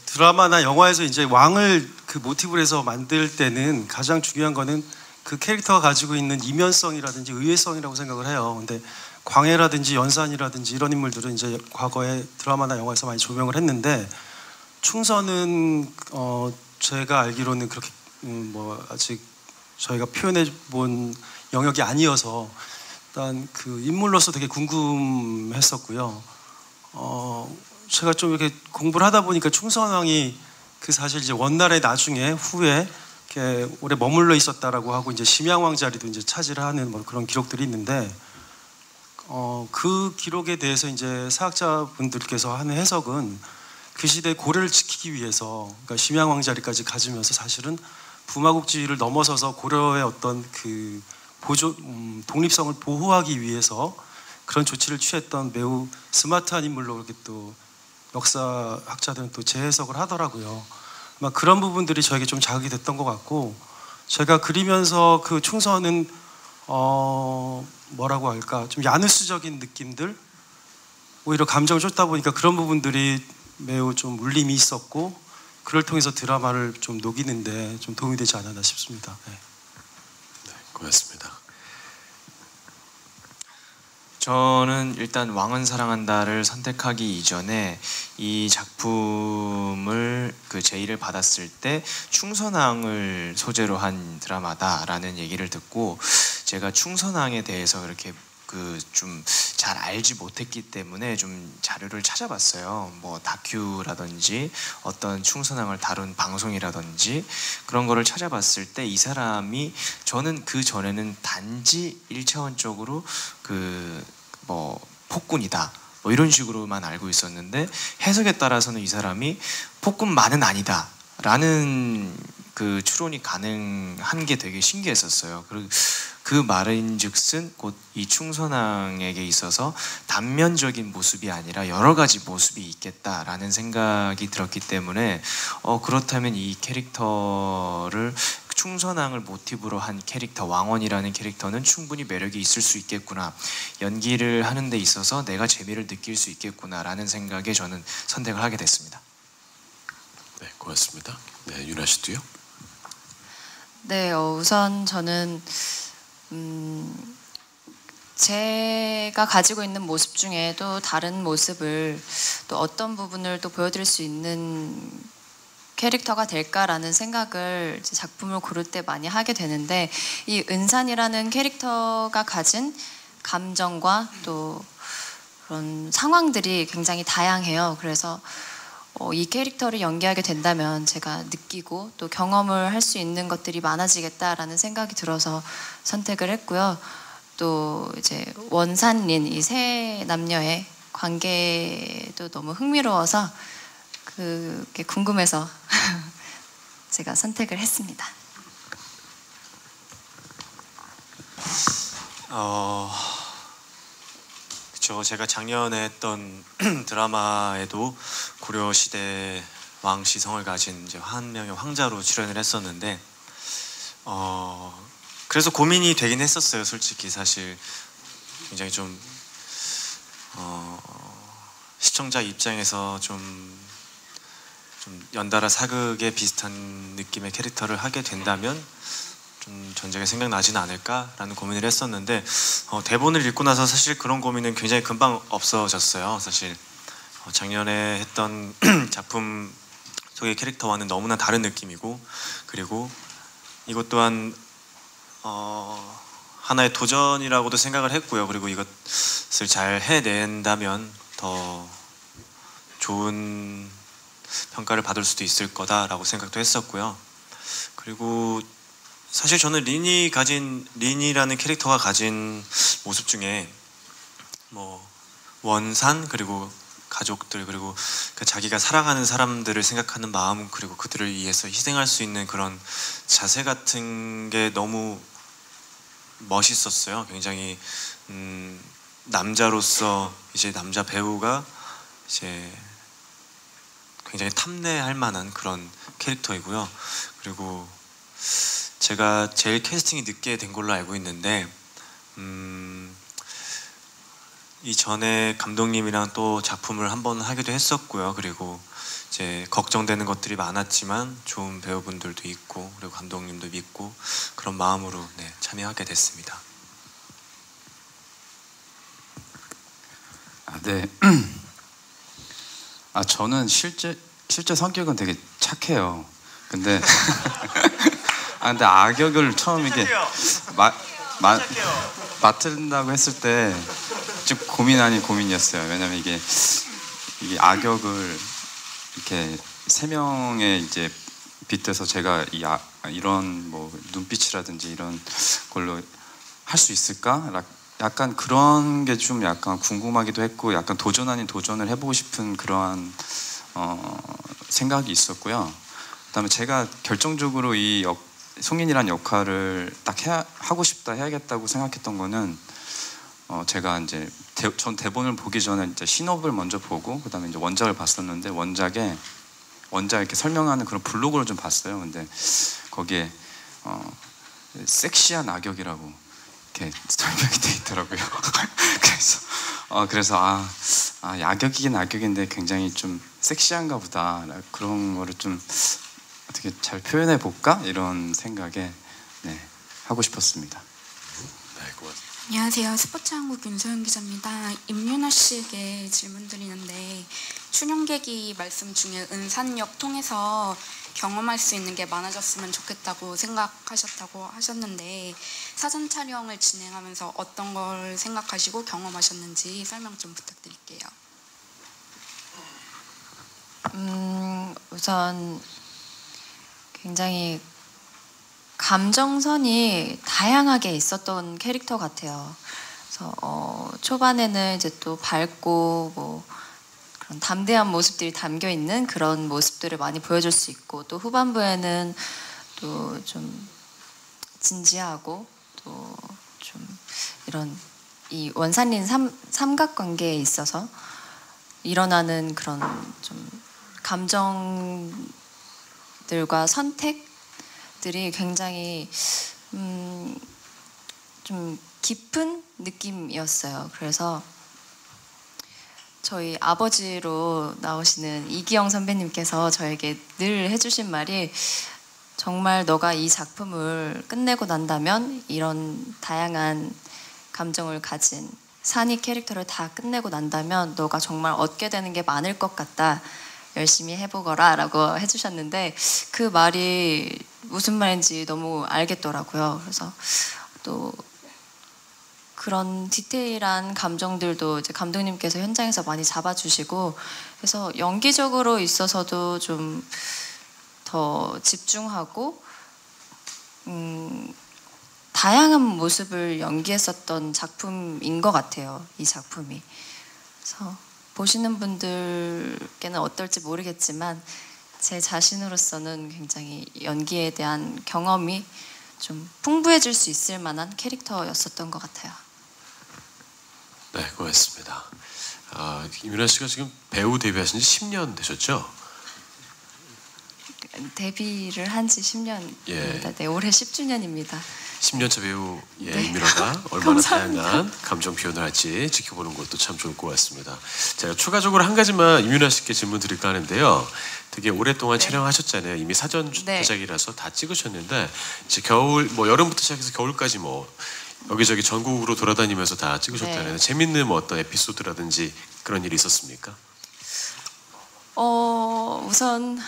드라마나 영화에서 이제 왕을 모티브로 해서 만들 때는 가장 중요한 거는 그 캐릭터가 가지고 있는 이면성이라든지 의외성이라고 생각을 해요. 근데 광해라든지 연산이라든지 이런 인물들은 이제 과거에 드라마나 영화에서 많이 조명을 했는데, 충선은 제가 알기로는 그렇게 아직 저희가 표현해 본 영역이 아니어서 일단 인물로서 되게 궁금했었고요. 제가 좀 이렇게 공부를 하다 보니까 충선왕이 사실 이제 원나라에 나중에 후에 이렇게 오래 머물러 있었다라고 하고 이제 심양왕 자리도 이제 차지를 하는 그런 기록들이 있는데, 그 기록에 대해서 이제 사학자분들께서 하는 해석은 그 시대 고려를 지키기 위해서, 그러니까 심양왕 자리까지 가지면서 사실은 부마국지를 넘어서서 고려의 어떤 독립성을 보호하기 위해서 그런 조치를 취했던 매우 스마트한 인물로 그렇게 또 역사학자들은 또 재해석을 하더라고요. 아마 그런 부분들이 저에게 좀 자극이 됐던 것 같고, 제가 그리면서 충선은 뭐라고 할까, 좀 야누스적인 느낌들, 오히려 감정을 쫓다 보니까 그런 부분들이 매우 좀 울림이 있었고, 그걸 통해서 드라마를 좀 녹이는데 좀 도움이 되지 않았나 싶습니다. 네. 네, 고맙습니다. 저는 일단 왕은 사랑한다를 선택하기 이전에 이 작품을 제의를 받았을 때 충선왕을 소재로 한 드라마다라는 얘기를 듣고, 제가 충선왕에 대해서 그렇게 좀 잘 알지 못했기 때문에 좀 자료를 찾아봤어요. 뭐 다큐라든지 어떤 충선왕을 다룬 방송이라든지 그런 거를 찾아봤을 때 이 사람이, 저는 그 전에는 단지 1차원적으로 폭군이다 이런 식으로만 알고 있었는데, 해석에 따라서는 이 사람이 폭군만은 아니다 라는 추론이 가능한 게 되게 신기했었어요. 그리고 그 말인즉슨 곧 이 충선왕에게 있어서 단면적인 모습이 아니라 여러 가지 모습이 있겠다라는 생각이 들었기 때문에 그렇다면 이 캐릭터를, 충선왕을 모티브로 한 캐릭터, 왕원이라는 캐릭터는 충분히 매력이 있을 수 있겠구나, 연기를 하는 데 있어서 내가 재미를 느낄 수 있겠구나라는 생각에 저는 선택을 하게 됐습니다. 네, 고맙습니다. 네, 윤아 씨도요? 네, 우선 저는 제가 가지고 있는 모습 중에 또 다른 모습을, 또 어떤 부분을 또 보여드릴 수 있는 캐릭터가 될까라는 생각을 이제 작품을 고를 때 많이 하게 되는데, 이 은산이라는 캐릭터가 가진 감정과 또 그런 상황들이 굉장히 다양해요. 그래서 이 캐릭터를 연기하게 된다면 제가 느끼고 또 경험을 할 수 있는 것들이 많아지겠다라는 생각이 들어서 선택을 했고요. 또 이제 원산린, 이 세 남녀의 관계도 너무 흥미로워서 그게 궁금해서 제가 선택을 했습니다. 그렇죠. 제가 작년에 했던 드라마에도 고려시대 왕시성을 가진 이제 한 명의 황자로 출연을 했었는데, 그래서 고민이 되긴 했었어요. 솔직히 사실 굉장히 좀 시청자 입장에서 좀 좀 연달아 사극에 비슷한 느낌의 캐릭터를 하게 된다면 좀 전작이 생각나지는 않을까라는 고민을 했었는데 대본을 읽고 나서 사실 그런 고민은 굉장히 금방 없어졌어요. 사실 작년에 했던 작품 속의 캐릭터와는 너무나 다른 느낌이고, 그리고 이것 또한 하나의 도전이라고도 생각을 했고요. 그리고 이것을 잘 해낸다면 더 좋은 평가를 받을 수도 있을 거다라고 생각도 했었고요. 그리고 사실 저는 린이라는 캐릭터가 가진 모습 중에 뭐 원산, 그리고 가족들, 그리고 그 자기가 사랑하는 사람들을 생각하는 마음, 그리고 그들을 위해서 희생할 수 있는 그런 자세 같은 게 너무 멋있었어요. 굉장히 남자로서 이제 남자 배우가 이제 굉장히 탐내할 만한 그런 캐릭터이고요. 그리고 제가 제일 캐스팅이 늦게 된 걸로 알고 있는데 이전에 감독님이랑 또 작품을 한번 하기도 했었고요. 그리고 이제 걱정되는 것들이 많았지만 좋은 배우분들도 있고, 그리고 감독님도 믿고, 그런 마음으로 참여하게 됐습니다. 네. 저는 실제 성격은 되게 착해요. 근데 근데 악역을 처음 이게 맡는다고 했을 때 좀 고민 아닌 고민이었어요. 왜냐면 이게 악역을 이렇게 3명의 이제 빗대서 제가 이런 뭐 눈빛이라든지 이런 걸로 할 수 있을까? 약간 그런 게 좀 약간 궁금하기도 했고, 약간 도전 아닌 도전을 해보고 싶은 그러한 생각이 있었고요. 그다음에 제가 결정적으로 이 송인이란 역할을 딱 하고 싶다, 해야겠다고 생각했던 거는 제가 이제 전 대본을 보기 전에 이제 신업을 먼저 보고, 그다음에 이제 원작을 봤었는데 원작 이렇게 설명하는 그런 블로그를 좀 봤어요. 근데 거기에 섹시한 악역이라고 이렇게 설명이 돼 있더라고요. 그래서 악역이긴 악역인데 굉장히 좀 섹시한가 보다, 그런 거를 좀 어떻게 잘 표현해 볼까, 이런 생각에 하고 싶었습니다. 안녕하세요. 스포츠한국 윤소영 기자입니다. 임윤아 씨에게 질문 드리는데, 춘영계기 말씀 중에 은산역 통해서 경험할 수 있는 게 많아졌으면 좋겠다고 생각하셨다고 하셨는데, 사전 촬영을 진행하면서 어떤 걸 생각하시고 경험하셨는지 설명 좀 부탁드릴게요. 우선 굉장히 감정선이 다양하게 있었던 캐릭터 같아요. 그래서 초반에는 이제 또 밝고 뭐 그런 담대한 모습들이 담겨 있는 그런 모습들을 많이 보여줄 수 있고, 또 후반부에는 또 좀 진지하고 또 좀 이런 이 원산린 삼각관계에 있어서 일어나는 그런 좀 감정들과 선택들이 굉장히 좀 깊은 느낌이었어요. 그래서 저희 아버지로 나오시는 이기영 선배님께서 저에게 늘 해주신 말이, 정말 너가 이 작품을 끝내고 난다면 이런 다양한 감정을 가진 산이 캐릭터를 다 끝내고 난다면 너가 정말 얻게 되는 게 많을 것 같다. 열심히 해보거라 라고 해주셨는데, 그 말이 무슨 말인지 너무 알겠더라고요. 그래서 또 그런 디테일한 감정들도 이제 감독님께서 현장에서 많이 잡아주시고, 그래서 연기적으로 있어서도 좀 더 집중하고 다양한 모습을 연기했었던 작품인 것 같아요, 이 작품이. 그래서 보시는 분들께는 어떨지 모르겠지만 제 자신으로서는 굉장히 연기에 대한 경험이 좀 풍부해질 수 있을 만한 캐릭터였었던 것 같아요. 네, 고맙습니다. 임윤아 씨가 지금 배우 데뷔하신 지 10년 되셨죠? 데뷔를 한 지 10년입니다. 예. 네, 올해 10주년입니다. 10년차 배우 임윤아가 얼마나 다양한 감정 표현을 할지 지켜보는 것도 참 좋을 것 같습니다. 제가 추가적으로 한 가지만 임윤아 씨께 질문 드릴까 하는데요. 되게 오랫동안 촬영하셨잖아요. 이미 사전 제작이라서 다 찍으셨는데 이제 겨울 뭐 여름부터 시작해서 겨울까지 뭐 여기저기 전국으로 돌아다니면서 다 찍으셨다는 재밌는 뭐 어떤 에피소드라든지 그런 일이 있었습니까? 우선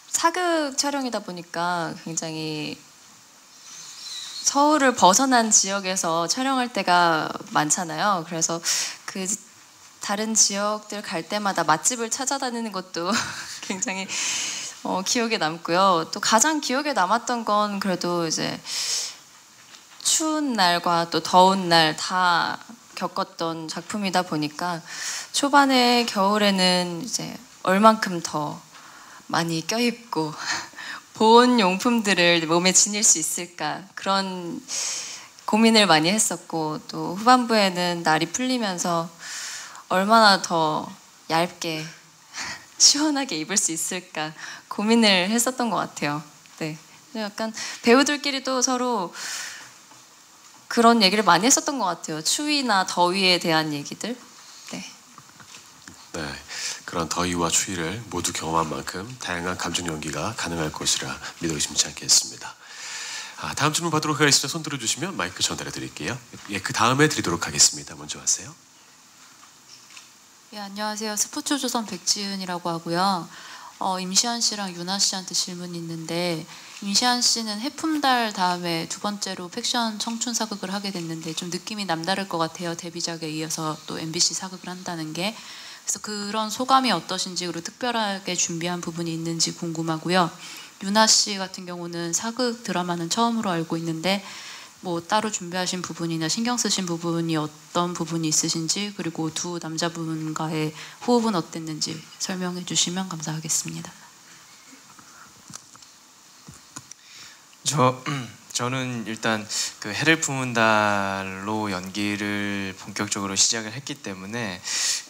사극 촬영이다 보니까 굉장히 서울을 벗어난 지역에서 촬영할 때가 많잖아요. 그래서 그 다른 지역들 갈 때마다 맛집을 찾아다니는 것도 굉장히 기억에 남고요. 또 가장 기억에 남았던 건 그래도 이제 추운 날과 또 더운 날 다 겪었던 작품이다 보니까 초반에 겨울에는 이제 얼만큼 더 많이 껴입고 보온 용품들을 몸에 지닐 수 있을까 그런 고민을 많이 했었고 또 후반부에는 날이 풀리면서 얼마나 더 얇게 시원하게 입을 수 있을까 고민을 했었던 것 같아요. 네, 약간 배우들끼리도 서로 그런 얘기를 많이 했었던 것 같아요. 추위나 더위에 대한 얘기들. 네, 그런 더위와 추위를 모두 경험한 만큼 다양한 감정 연기가 가능할 것이라 믿어 의심치 않겠습니다. 다음 질문 받도록 하겠습니다. 손 들어주시면 마이크 전달해 드릴게요. 그 다음에 드리도록 하겠습니다. 먼저 하세요. 예, 안녕하세요. 스포츠조선 백지은이라고 하고요. 임시완 씨랑 윤아 씨한테 질문이 있는데 임시완 씨는 해품달 다음에 두 번째로 팩션 청춘 사극을 하게 됐는데 좀 느낌이 남다를 것 같아요. 데뷔작에 이어서 또 MBC 사극을 한다는 게. 그래서 그런 소감이 어떠신지 그리고 특별하게 준비한 부분이 있는지 궁금하고요. 윤아 씨 같은 경우는 사극 드라마는 처음으로 알고 있는데 뭐 따로 준비하신 부분이나 신경 쓰신 부분이 어떤 부분이 있으신지 그리고 두 남자분과의 호흡은 어땠는지 설명해 주시면 감사하겠습니다. 저는 일단 그 해를 품은 달로 연기를 본격적으로 시작을 했기 때문에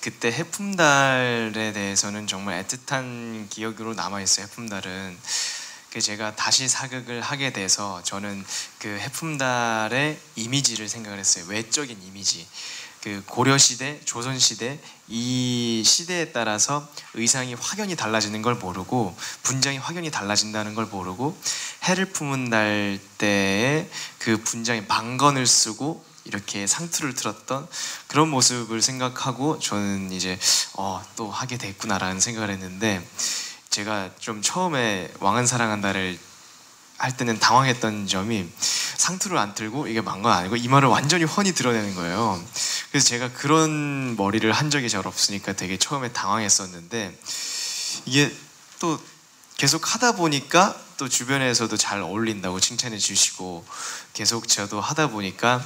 그때 해품달에 대해서는 정말 애틋한 기억으로 남아있어요. 해품달은 제가 다시 사극을 하게 돼서 저는 그 해품달의 이미지를 생각을 했어요. 외적인 이미지. 그 고려시대, 조선시대 이 시대에 따라서 의상이 확연히 달라지는 걸 모르고 분장이 확연히 달라진다는 걸 모르고 해를 품은 달 때에 그 분장에 망건을 쓰고 이렇게 상투를 틀었던 그런 모습을 생각하고 저는 이제 또 하게 됐구나라는 생각을 했는데 제가 좀 처음에 왕은 사랑한다를 할 때는 당황했던 점이 상투를 안 틀고 이게 망건 아니고 이마를 완전히 훤히 드러내는 거예요. 그래서 제가 그런 머리를 한 적이 잘 없으니까 되게 처음에 당황했었는데 이게 또 계속 하다 보니까 또 주변에서도 잘 어울린다고 칭찬해 주시고 계속 저도 하다 보니까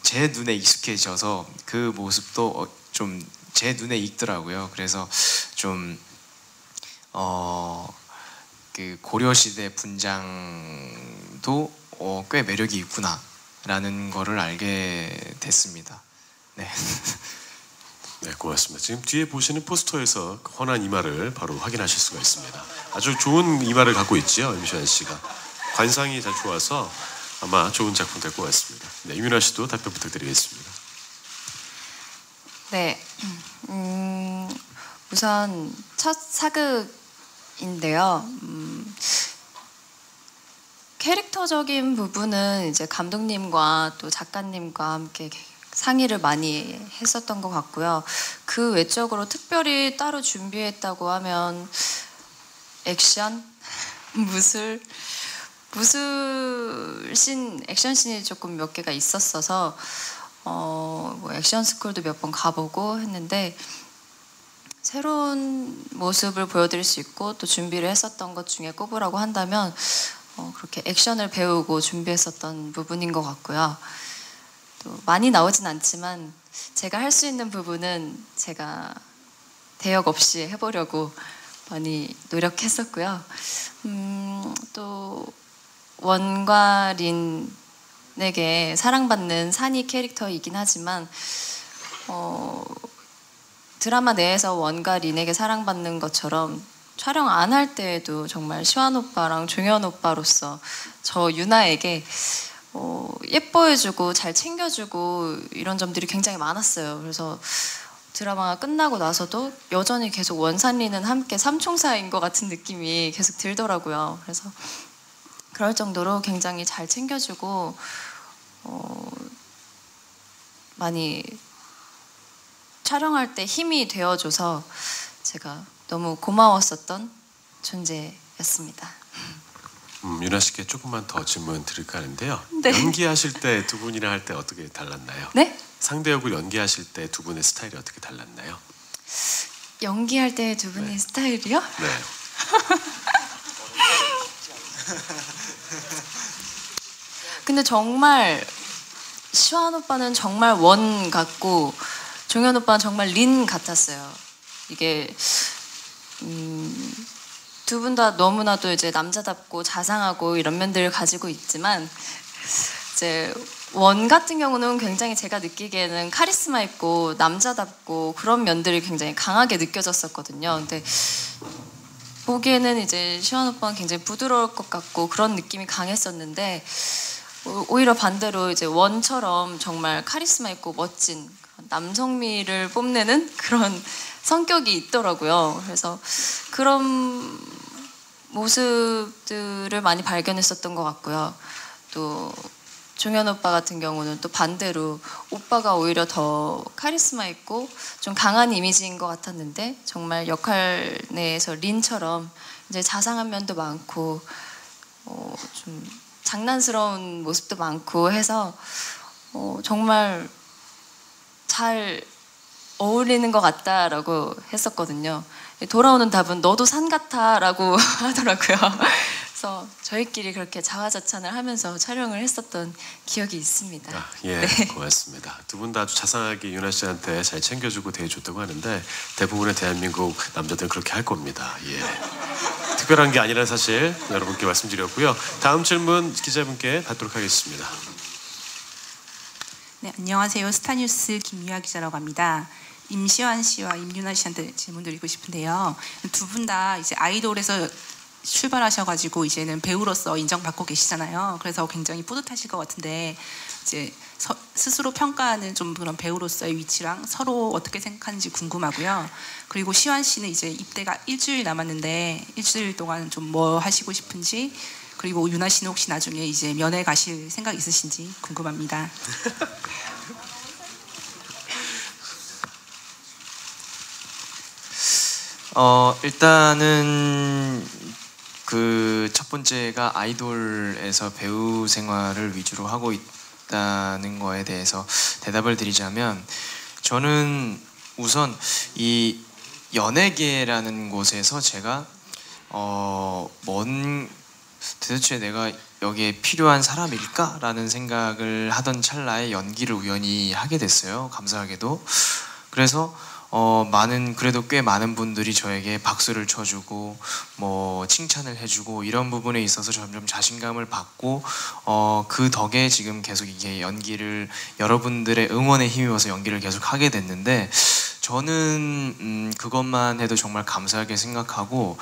제 눈에 익숙해져서 그 모습도 좀 제 눈에 익더라고요. 그래서 좀 그 고려시대 분장도 꽤 매력이 있구나라는 거를 알게 됐습니다. 네. 네, 고맙습니다. 지금 뒤에 보시는 포스터에서 그 훤한 이마를 바로 확인하실 수가 있습니다. 아주 좋은 이마를 갖고 있지요, 임시완 씨가. 관상이 잘 좋아서 아마 좋은 작품 될 것 같습니다. 네, 임윤아 씨도 답변 부탁드리겠습니다. 네, 우선 첫 사극인데요. 캐릭터적인 부분은 이제 감독님과 또 작가님과 함께 상의를 많이 했었던 것 같고요. 그 외적으로 특별히 따로 준비했다고 하면 액션, 무술씬 액션씬이 조금 몇 개가 있었어서 뭐 액션 스쿨도 몇 번 가보고 했는데 새로운 모습을 보여드릴 수 있고 또 준비를 했었던 것 중에 꼽으라고 한다면 그렇게 액션을 배우고 준비했었던 부분인 것 같고요. 또 많이 나오진 않지만 제가 할 수 있는 부분은 제가 대역 없이 해보려고 많이 노력했었고요. 또 원과 린에게 사랑받는 산이 캐릭터이긴 하지만 드라마 내에서 원과 린에게 사랑받는 것처럼 촬영 안 할 때에도 정말 시완 오빠랑 종현 오빠로서 저 유나에게 예뻐해주고 잘 챙겨주고 이런 점들이 굉장히 많았어요. 그래서 드라마가 끝나고 나서도 여전히 계속 원산리는 함께 삼총사인 것 같은 느낌이 계속 들더라고요. 그래서 그럴 정도로 굉장히 잘 챙겨주고 많이 촬영할 때 힘이 되어줘서 제가 너무 고마웠었던 존재였습니다. 유나 씨께 조금만 더 질문 드릴까 하는데요. 네. 연기하실 때 두 분이랑 할 때 어떻게 달랐나요? 네? 상대 역을 연기하실 때 두 분의 스타일이 어떻게 달랐나요? 연기할 때 두 분의 스타일이요? 네. 근데 정말 시완 오빠는 정말 원 같고 종현 오빠는 정말 린 같았어요. 이게 두 분 다 너무나도 이제 남자답고 자상하고 이런 면들을 가지고 있지만 이제 원 같은 경우는 굉장히 제가 느끼기에는 카리스마 있고 남자답고 그런 면들이 굉장히 강하게 느껴졌었거든요. 근데 보기에는 이제 시완 오빠는 굉장히 부드러울 것 같고 그런 느낌이 강했었는데 오히려 반대로 이제 원처럼 정말 카리스마 있고 멋진 남성미를 뽐내는 그런 성격이 있더라고요. 그래서 그런 모습들을 많이 발견했었던 것 같고요. 또 종현 오빠 같은 경우는 또 반대로 오빠가 오히려 더 카리스마 있고 좀 강한 이미지인 것 같았는데 정말 역할 내에서 린처럼 이제 자상한 면도 많고 좀 장난스러운 모습도 많고 해서 정말 잘 어울리는 것 같다라고 했었거든요. 돌아오는 답은 너도 산 같아라고 하더라고요. 그래서 저희끼리 그렇게 자화자찬을 하면서 촬영을 했었던 기억이 있습니다. 예, 네. 고맙습니다. 두 분 다 아주 자상하게 유나 씨한테 잘 챙겨주고 대해줬다고 하는데 대부분의 대한민국 남자들은 그렇게 할 겁니다. 예. 특별한 게 아니라는 사실 여러분께 말씀드렸고요. 다음 질문 기자분께 받도록 하겠습니다. 네, 안녕하세요. 스타뉴스 김유아 기자라고 합니다. 임시완 씨와 임유나 씨한테 질문 드리고 싶은데요. 두 분 다 이제 아이돌에서 출발하셔가지고 이제는 배우로서 인정받고 계시잖아요. 그래서 굉장히 뿌듯하실 것 같은데 이제 스스로 평가하는 좀 그런 배우로서의 위치랑 서로 어떻게 생각하는지 궁금하고요. 그리고 시완 씨는 이제 입대가 일주일 남았는데 일주일 동안 좀 뭐 하시고 싶은지, 그리고 유나 씨는 혹시 나중에 이제 면회 가실 생각 있으신지 궁금합니다. 일단은 그 첫 번째가 아이돌에서 배우 생활을 위주로 하고 있다는 거에 대해서 대답을 드리자면, 저는 우선 이 연예계라는 곳에서 제가 도대체 내가 여기에 필요한 사람일까라는 생각을 하던 찰나에 연기를 우연히 하게 됐어요. 감사하게도. 그래서 그래도 꽤 많은 분들이 저에게 박수를 쳐주고 뭐 칭찬을 해주고 이런 부분에 있어서 점점 자신감을 받고 그 덕에 지금 계속 이게 연기를, 여러분들의 응원에 힘입어서 연기를 계속 하게 됐는데, 저는 그것만 해도 정말 감사하게 생각하고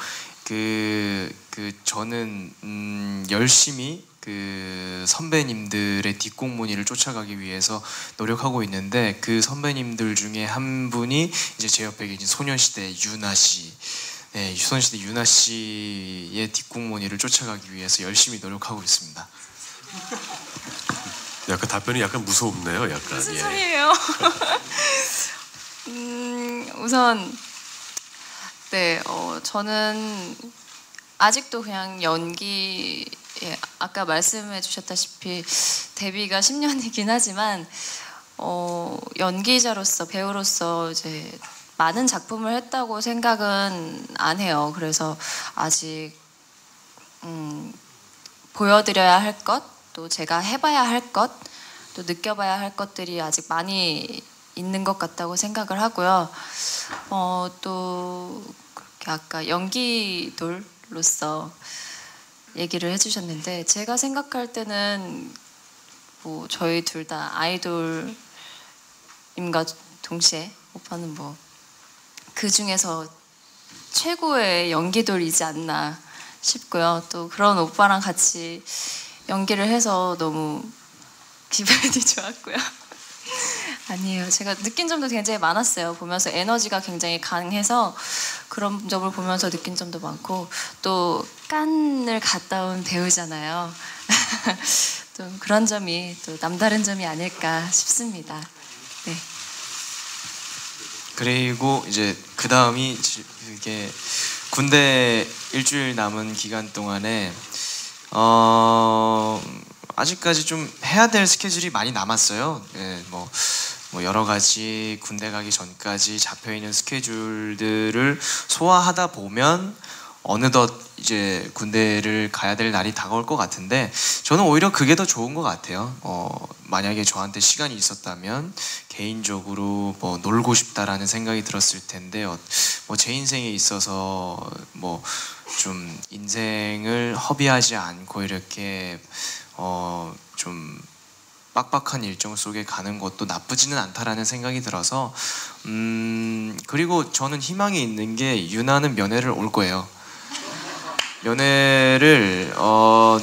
저는 열심히 그 선배님들의 뒷공무니를 쫓아가기 위해서 노력하고 있는데, 그 선배님들 중에 한 분이 이제 제 옆에 계신 소녀시대 유나 씨, 네, 소녀시대 유나 씨의 뒷공무니를 쫓아가기 위해서 열심히 노력하고 있습니다. 약간 답변이 약간 무섭네요. 약간. 무슨 소리예요? 우선 네, 저는 아직도 그냥 연기, 아까 말씀해 주셨다시피 데뷔가 10년이긴 하지만 연기자로서, 배우로서 이제 많은 작품을 했다고 생각은 안 해요. 그래서 아직 보여드려야 할 것, 또 제가 해봐야 할 것, 또 느껴봐야 할 것들이 아직 많이 있는 것 같다고 생각을 하고요. 또 그렇게 아까 연기돌로서 얘기를 해주셨는데, 제가 생각할 때는 뭐 저희 둘 다 아이돌임과 동시에 오빠는 뭐 그 중에서 최고의 연기돌이지 않나 싶고요. 또 그런 오빠랑 같이 연기를 해서 너무 기분이 좋았고요. 아니에요. 제가 느낀 점도 굉장히 많았어요. 보면서 에너지가 굉장히 강해서 그런 점을 보면서 느낀 점도 많고 또 깐을 갔다 온 배우잖아요. 또 그런 점이 또 남다른 점이 아닐까 싶습니다. 네. 그리고 이제 그 다음이 이게 군대 일주일 남은 기간 동안에 아직까지 좀 해야 될 스케줄이 많이 남았어요. 예, 뭐 여러 가지 군대 가기 전까지 잡혀 있는 스케줄들을 소화하다 보면 어느덧 이제 군대를 가야 될 날이 다가올 것 같은데 저는 오히려 그게 더 좋은 것 같아요. 만약에 저한테 시간이 있었다면 개인적으로 뭐 놀고 싶다라는 생각이 들었을 텐데 뭐 제 인생에 있어서 뭐 좀 인생을 허비하지 않고 이렇게 좀 빡빡한 일정 속에 가는 것도 나쁘지는 않다라는 생각이 들어서 그리고 저는 희망이 있는 게 유나는 면회를 올 거예요. 면회를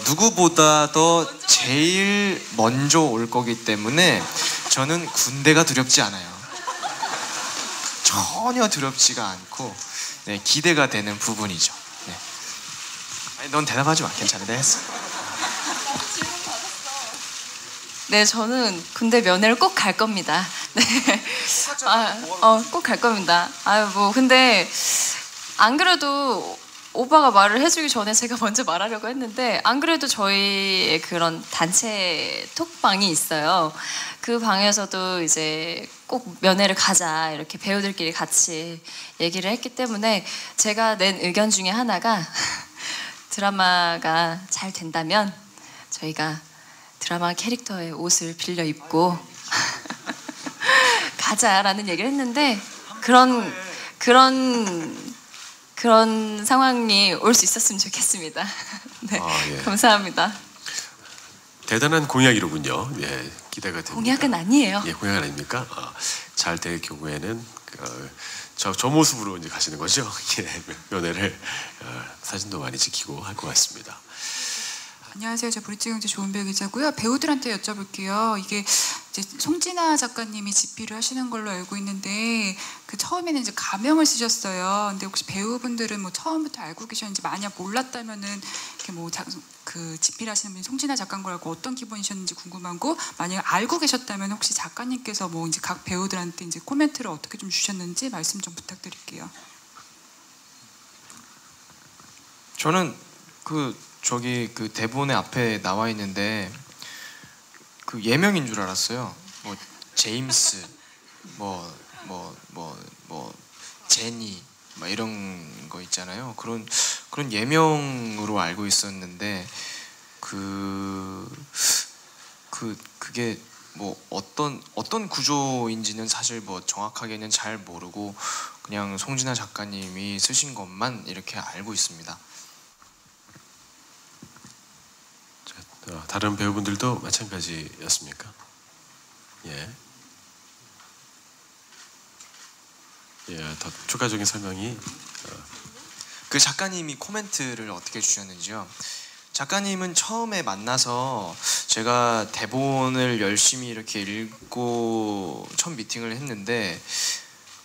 누구보다도 제일 먼저 올 거기 때문에 저는 군대가 두렵지 않아요. 전혀 두렵지가 않고 네, 기대가 되는 부분이죠. 네. 아니, 넌 대답하지 마. 괜찮아. 내가 했어. 네, 저는 군대 면회를 꼭 갈 겁니다. 네. 꼭 갈 겁니다. 근데 안 그래도 오빠가 말을 해주기 전에 제가 먼저 말하려고 했는데 안 그래도 저희의 그런 단체 톡방이 있어요. 그 방에서도 이제 꼭 면회를 가자 이렇게 배우들끼리 같이 얘기를 했기 때문에 제가 낸 의견 중에 하나가 드라마가 잘 된다면 저희가 드라마 캐릭터의 옷을 빌려 입고 가자라는 얘기를 했는데 그런 상황이 올 수 있었으면 좋겠습니다. 네, 예. 감사합니다. 대단한 공약이로군요. 예, 기대가 됩니다. 공약은 아니에요. 예, 공약은 아닙니까? 잘 될 경우에는 저 모습으로 이제 가시는 거죠. 예, 면회를 사진도 많이 찍히고 할 것 같습니다. 안녕하세요. 저 브릿지경제 조은배 기자고요. 배우들한테 여쭤볼게요. 이게 이제 송진아 작가님이 집필을 하시는 걸로 알고 있는데 그 처음에는 이제 가명을 쓰셨어요. 근데 혹시 배우분들은 뭐 처음부터 알고 계셨는지 만약 몰랐다면은 이렇게 뭐 그 집필하시는 분이 송진아 작가인 걸 알고 어떤 기분이셨는지 궁금하고 만약 알고 계셨다면 혹시 작가님께서 뭐 이제 각 배우들한테 이제 코멘트를 어떻게 좀 주셨는지 말씀 좀 부탁드릴게요. 저는 저기 그 대본의 앞에 나와 있는데 그 예명인 줄 알았어요. 뭐 제임스, 제니, 막 이런 거 있잖아요. 그런 예명으로 알고 있었는데 그게 뭐 어떤 구조인지는 사실 뭐 정확하게는 잘 모르고 그냥 송진아 작가님이 쓰신 것만 이렇게 알고 있습니다. 다른 배우분들도 마찬가지였습니까? 예. 더 추가적인 설명이 그 작가님이 코멘트를 어떻게 주셨는지요? 작가님은 처음에 만나서 제가 대본을 열심히 이렇게 읽고 첫 미팅을 했는데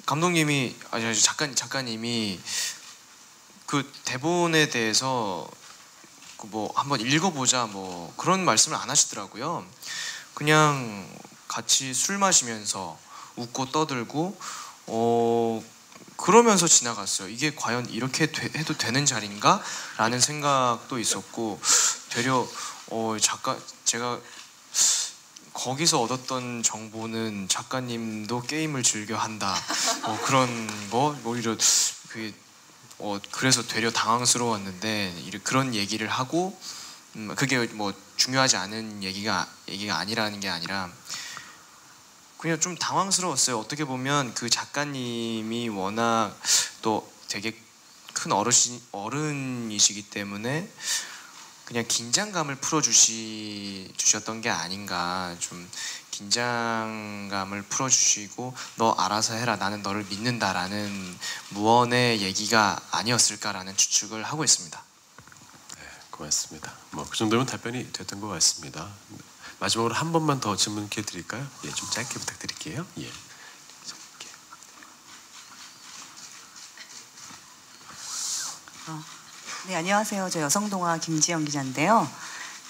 감독님이 작가님이 그 대본에 대해서 뭐 한번 읽어보자 뭐 그런 말씀을 안 하시더라고요. 그냥 같이 술 마시면서 웃고 떠들고 그러면서 지나갔어요. 이게 과연 이렇게 해도 되는 자리인가? 라는 생각도 있었고 되려 제가 거기서 얻었던 정보는 작가님도 게임을 즐겨 한다. 그런 거 오히려 그게 그래서 되려 당황스러웠는데 그런 얘기를 하고 그게 뭐 중요하지 않은 얘기가 아니라는 게 아니라 그냥 좀 당황스러웠어요. 어떻게 보면 그 작가님이 워낙 또 되게 큰 어른이시기 때문에 그냥 긴장감을 주셨던 게 아닌가. 좀 긴장감을 풀어주시고 너 알아서 해라, 나는 너를 믿는다라는 무언의 얘기가 아니었을까라는 추측을 하고 있습니다. 네, 고맙습니다. 뭐 그 정도면 답변이 됐던 것 같습니다. 마지막으로 한 번만 더 질문 기회 드릴까요? 예, 좀 짧게 부탁드릴게요. 예. 네, 안녕하세요. 저 여성동화 김지영 기자인데요.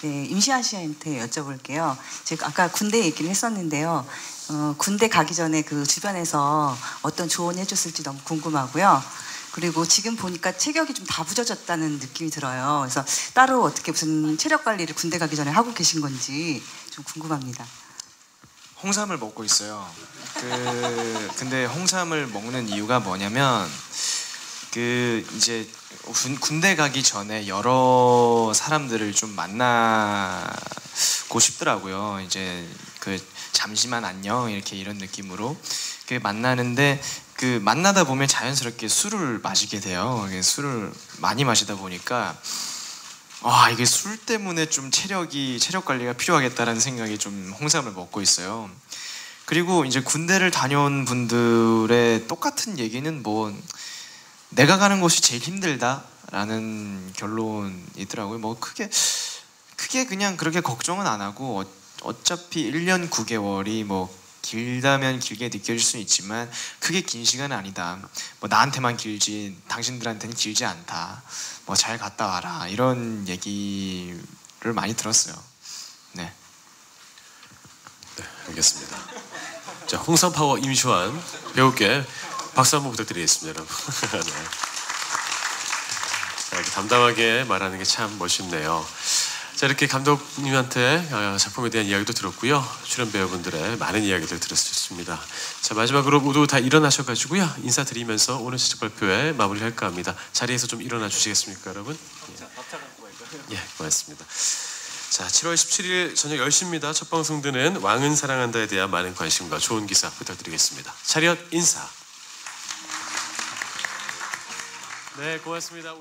네, 임시완 씨한테 여쭤볼게요. 제가 아까 군대 얘기를 했었는데요. 군대 가기 전에 그 주변에서 어떤 조언을 해줬을지 너무 궁금하고요. 그리고 지금 보니까 체격이 좀 다부져졌다는 느낌이 들어요. 그래서 따로 어떻게 무슨 체력 관리를 군대 가기 전에 하고 계신 건지 좀 궁금합니다. 홍삼을 먹고 있어요. 근데 홍삼을 먹는 이유가 뭐냐면 이제 군대 가기 전에 여러 사람들을 좀 만나고 싶더라고요. 이제 잠시만 안녕 이렇게 이런 느낌으로 만나는데 만나다 보면 자연스럽게 술을 마시게 돼요. 술을 많이 마시다 보니까 이게 술 때문에 좀 체력 관리가 필요하겠다라는 생각이 좀 홍삼을 먹고 있어요. 그리고 이제 군대를 다녀온 분들의 똑같은 얘기는 뭐 내가 가는 곳이 제일 힘들다라는 결론이더라고요. 뭐 크게 그냥 그렇게 걱정은 안 하고 어차피 1년 9개월이 뭐 길다면 길게 느껴질 수는 있지만 크게 긴 시간은 아니다. 뭐 나한테만 길지 당신들한테는 길지 않다. 뭐 잘 갔다 와라. 이런 얘기를 많이 들었어요. 네. 네, 알겠습니다. 자, 홍삼 파워 임시완 배우께 박수 한번 부탁드리겠습니다, 여러분. 네. 자, 이렇게 담담하게 말하는 게 참 멋있네요. 자, 이렇게 감독님한테 작품에 대한 이야기도 들었고요. 출연 배우분들의 많은 이야기들 들었습니다. 자, 마지막으로 모두 다 일어나셔가지고요. 인사드리면서 오늘 실적 발표회 마무리할까 합니다. 자리에서 좀 일어나 주시겠습니까, 여러분? 예, 고맙습니다. 자, 7월 17일 저녁 10시입니다. 첫 방송 되는 왕은 사랑한다에 대한 많은 관심과 좋은 기사 부탁드리겠습니다. 차렷 인사. 네, 고맙습니다.